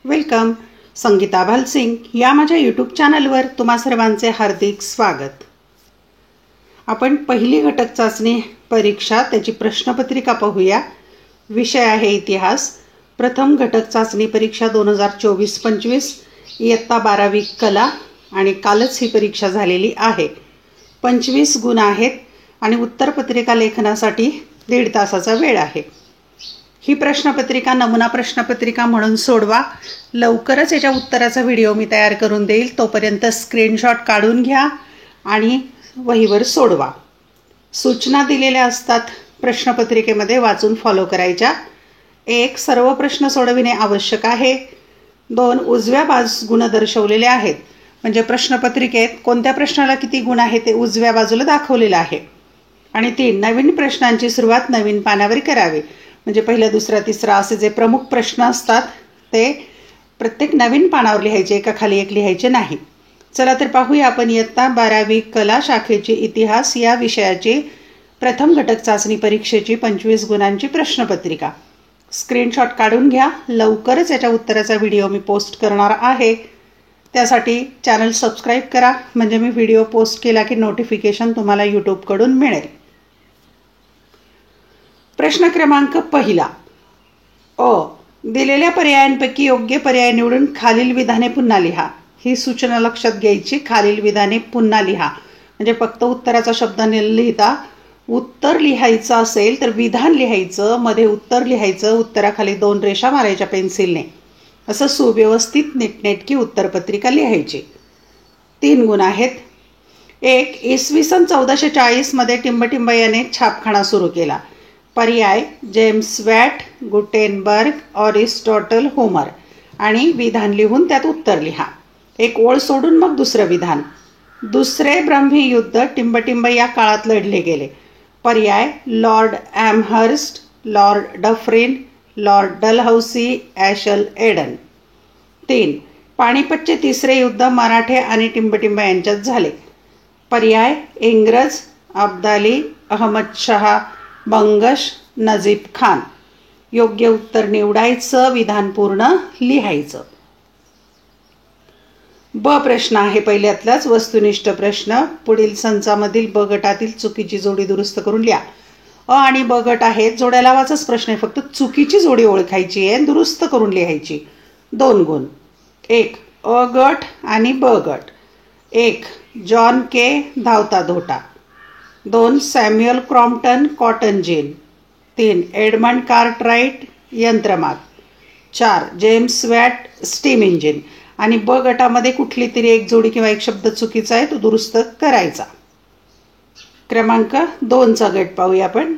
Welcome. Sangeeta Bhalsingh या माझ्या YouTube चॅनलवर तुम्हा सर्वांचे हार्दिक स्वागत. आपण पहिली घटक चाचणी परीक्षा त्याची प्रश्नपत्रिका पाहूया. विषय आहे इतिहास. प्रथम घटक चाचणी परीक्षा 2024-25 इयत्ता 12वी कला आणि कालच ही परीक्षा झालेली आहे. 25 गुण आहेत आणि उत्तरपत्रिका लेखनासाठी 1.5 तासाचा वेळ आहे. ही प्रश्नपत्रिका नमुना प्रश्नपत्रिका म्हणून सोडवा. लवकरच याच्या उत्तराचा व्हिडिओ मी तयार करून देईल. तोपर्यंत स्क्रीनशॉट काढून घ्या आणि वहीवर सोडवा. सूचना दिलेल्या असतात प्रश्नपत्रिकेमध्ये, वाचून फॉलो करायच्या. 1. सर्व प्रश्न सोडविणे आवश्यक आहे. 2. उजव्या बाजूस गुण दर्शवलेले आहेत, म्हणजे प्रश्नपत्रिकेत कोणत्या प्रश्नाला किती गुण आहे ते उजव्या बाजूला दाखवलेलं आहे. आणि 3. नवीन प्रश्नांची सुरुवात नवीन पानावर करावी, म्हणजे पहिला दुसरा तिसरा असे जे प्रमुख प्रश्न असतात ते प्रत्येक नवीन पानावर लिहायचे, एकाखाली एक लिहायचे नाही. चला तर पाहूया आपण इयत्ता 12वी कला शाखेची इतिहास या विषयाची प्रथम घटक चाचणी परीक्षेची 25 गुणांची प्रश्नपत्रिका. स्क्रीनशॉट काढून घ्या. लवकरच याच्या उत्तराचा व्हिडिओ मी पोस्ट करणार आहे. त्यासाठी चॅनल सबस्क्राईब करा, म्हणजे मी व्हिडिओ पोस्ट केला की नोटिफिकेशन तुम्हाला यूट्यूबकडून मिळेल. प्रश्न क्रमांक पहिला. दिलेल्या पर्यायांपैकी योग्य पर्याय निवडून खालील विधाने पुन्हा लिहा. ही सूचना लक्षात घ्यायची. खालील विधाने पुन्हा लिहा, म्हणजे फक्त उत्तराचा शब्द न लिहिता उत्तर लिहायचं असेल तर विधान लिहायचं, मध्ये उत्तर लिहायचं, उत्तराखाली 2 रेषा मारायच्या पेन्सिलने. असं सुव्यवस्थित नीटनेटकी उत्तरपत्रिका लिहायची. 3 गुण आहेत. 1. इसवी सन 1440 मध्ये टिंबटिंब याने छापखाना सुरू केला. पर्याय James watt, Gutenberg, Aristotle, Homer. आणि विधान लिहून त्यात उत्तर लिहा. एक ओळ सोडून मग दुसरं विधान. दुसरे ब्रह्मी युद्ध टिंबटिंब या काळात लढले गेले. पर्याय Lord Amherst, Lord Dufferin, Lord Dalhousie, Ashley Eden. 3. पानिपतचे तिसरे युद्ध मराठे आणि टिंबटिंब यांच्यात झाले. पर्याय इंग्रज, अब्दाली, अहमद शहा, बंगश, नजीब खान. योग्य उत्तर निवडायचं, विधान पूर्ण लिहायचं. ब प्रश्न आहे पहिल्यातलाच वस्तुनिष्ठ प्रश्न. पुढील संचामधील ब गटातील चुकीची जोडी दुरुस्त करून लिहा. अ आणि ब गट आहेत, जोड्या लावाचाच प्रश्न आहे, फक्त चुकीची जोडी ओळखायची आहे, दुरुस्त करून लिहायची. 2 गुण. 1. अ गट आणि ब गट. 1. जॉन के, धावता धोटा. 2. Samuel Crompton, cotton gene. 3. Edmund Cartwright, यंत्रमाग. 4. James watt, steam engine. आणि ब गटामध्ये कुठली तरी एक जोडी किंवा एक शब्द चुकीचा आहे, तो दुरुस्त करायचा. क्रमांक 2चा गट पाहूया आपण.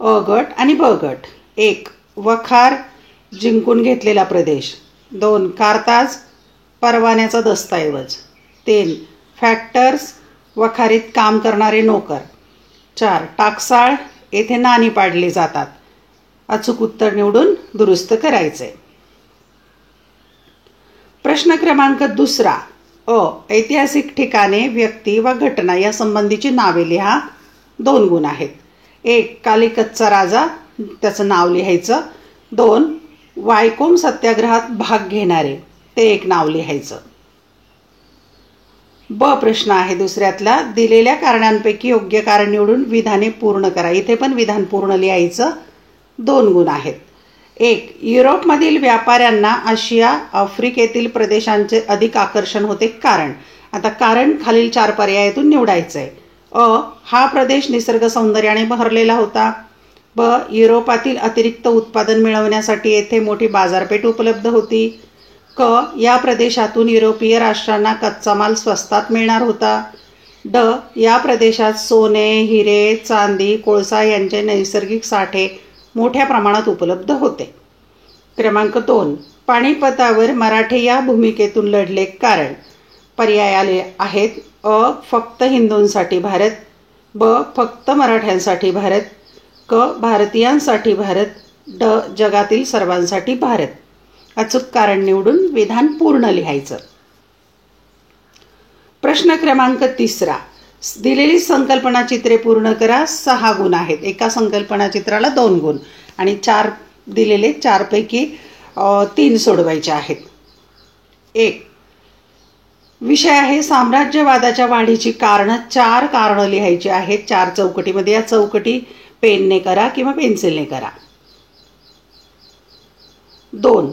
अ गट आणि ब गट. 1. वखार, जिंकून घेतलेला प्रदेश. 2. कारताज, परवान्याचा दस्तऐवज. 3. फॅक्टर्स, वखारीत काम करणारे नोकर. 4. टाकसाळ, येथे नाणी पाडली जातात. अचूक उत्तर निवडून दुरुस्त करायचे. प्रश्न क्रमांक 2. ऐतिहासिक ठिकाणे, व्यक्ती व घटना या संबंधीची नावे लिहा. 2 गुण आहेत. 1. कालिकतचा राजा, त्याचं नाव लिहायचं. 2. वायकोम सत्याग्रहात भाग घेणारे, ते एक नाव लिहायचं. ब प्रश्न आहे दुसऱ्यातला. दिलेल्या कारणांपैकी योग्य कारण निवडून विधाने पूर्ण करा. इथे पण विधान पूर्ण लिहायचं. 2 गुण आहेत. 1. युरोपमधील व्यापाऱ्यांना आशिया, आफ्रिकेतील प्रदेशांचे अधिक आकर्षण होते. कारण. आता कारण खालील 4 पर्यायातून निवडायचं आहे. अ. हा प्रदेश निसर्ग सौंदर्याने बहरलेला होता. ब. युरोपातील अतिरिक्त उत्पादन मिळवण्यासाठी येथे मोठी बाजारपेठ उपलब्ध होती. क. या प्रदेशातून युरोपीय राष्ट्रांना कच्चा माल स्वस्तात मिळणार होता. ड. या प्रदेशात सोने, हिरे, चांदी, कोळसा यांचे नैसर्गिक साठे मोठ्या प्रमाणात उपलब्ध होते. क्रमांक 2. पानिपतावर मराठे या भूमिकेतून लढले. कारण. पर्याय आले आहेत. अ. फक्त हिंदूंसाठी भारत. ब. फक्त मराठ्यांसाठी भारत. क. भारतीयांसाठी भारत. ड. जगातील सर्वांसाठी भारत. अचूक कारण निवडून विधान पूर्ण लिहायचं. प्रश्न क्रमांक 3. दिलेली संकल्पना चित्रे पूर्ण करा. 6 गुण आहेत. एका संकल्पना चित्राला 2 गुण आणि 4 दिलेले 4 पैकी 3 सोडवायचे आहेत. 1. विषय आहे साम्राज्यवादाच्या वाढीची कारणं. 4 कारणं लिहायची आहेत 4 चौकटीमध्ये. या चौकटी पेनने करा किंवा पेन्सिलने करा. 2.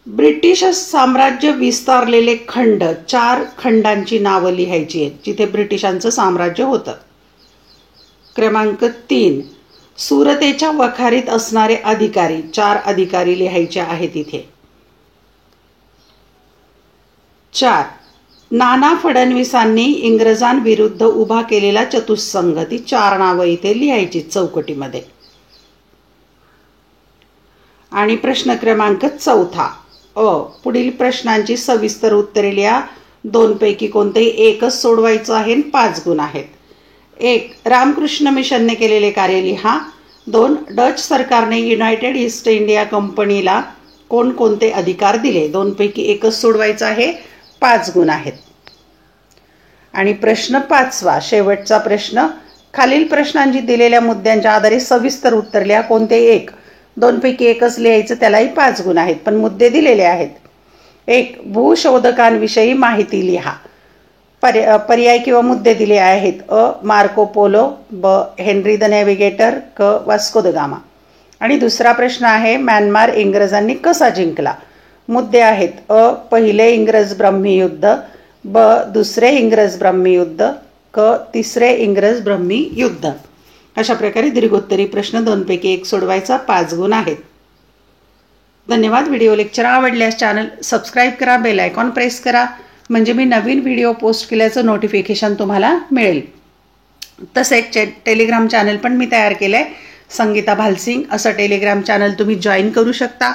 ब्रिटिश साम्राज्य विस्तारलेले खंड. 4 खंडांची नावं लिहायची आहेत जिथे ब्रिटिशांचं साम्राज्य होतं. क्रमांक 3. सुरतेच्या वखारीत असणारे अधिकारी. 4 अधिकारी लिहायचे आहेत इथे. 4. नाना फडणवीसांनी इंग्रजांविरुद्ध उभा केलेला चतुष्संघ. ती 4 नावं इथे लिहायची चौकटीमध्ये. आणि प्रश्न क्रमांक 4. पुढील प्रश्नांची सविस्तर उत्तरे लिहा. 2 पैकी कोणतेही एकच सोडवायचं आहे. 5 गुण आहेत. 1. रामकृष्ण मिशनने केलेले कार्य लिहा. 2. डच सरकारने युनायटेड ईस्ट इंडिया कंपनीला कोणकोणते अधिकार दिले. 2 पैकी एकच सोडवायचं आहे. 5 गुण आहेत. आणि प्रश्न 5वा शेवटचा प्रश्न. खालील प्रश्नांची दिलेल्या मुद्द्यांच्या आधारे सविस्तर उत्तर लिहा. कोणते एक. 2 पैकी एकच लिहायचं, त्यालाही 5 गुण आहेत, पण मुद्दे दिलेले आहेत. 1. भूशोधकांविषयी माहिती लिहा. पर्याय किंवा मुद्दे दिले आहेत. अ. Marco Polo. ब. Henry the navigator. क. Vasco da Gama. आणि दुसरा प्रश्न आहे म्यानमार इंग्रजांनी कसा जिंकला. मुद्दे आहेत. अ. पहिले इंग्रज ब्रह्मी युद्ध. ब. दुसरे इंग्रज ब्रह्मी युद्ध. क. तिसरे इंग्रज ब्रह्मी युद्ध. अशा प्रकारे दीर्घोत्तरी प्रश्न 2 पैकी 1 सोडवायचा. 5 गुण आहेत. धन्यवाद. व्हिडिओ लेक्चर आवडल्यास चॅनल सबस्क्राईब करा, बेल आयकॉन प्रेस करा, म्हणजे मी नवीन व्हिडिओ पोस्ट केल्याचं नोटिफिकेशन तुम्हाला मिळेल. तसेच टेलिग्राम चॅनल पण मी तयार केलं आहे. संगीता भालसिंग असं टेलिग्राम चॅनल तुम्ही जॉईन करू शकता.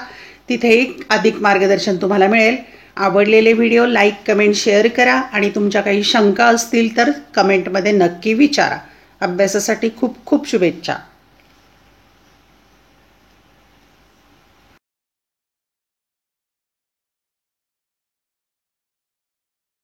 तिथेही अधिक मार्गदर्शन तुम्हाला मिळेल. आवडलेले व्हिडिओ लाईक, कमेंट, शेअर करा आणि तुमच्या काही शंका असतील तर कमेंटमध्ये नक्की विचारा. अभ्यासासाठी खूप खूप शुभेच्छा.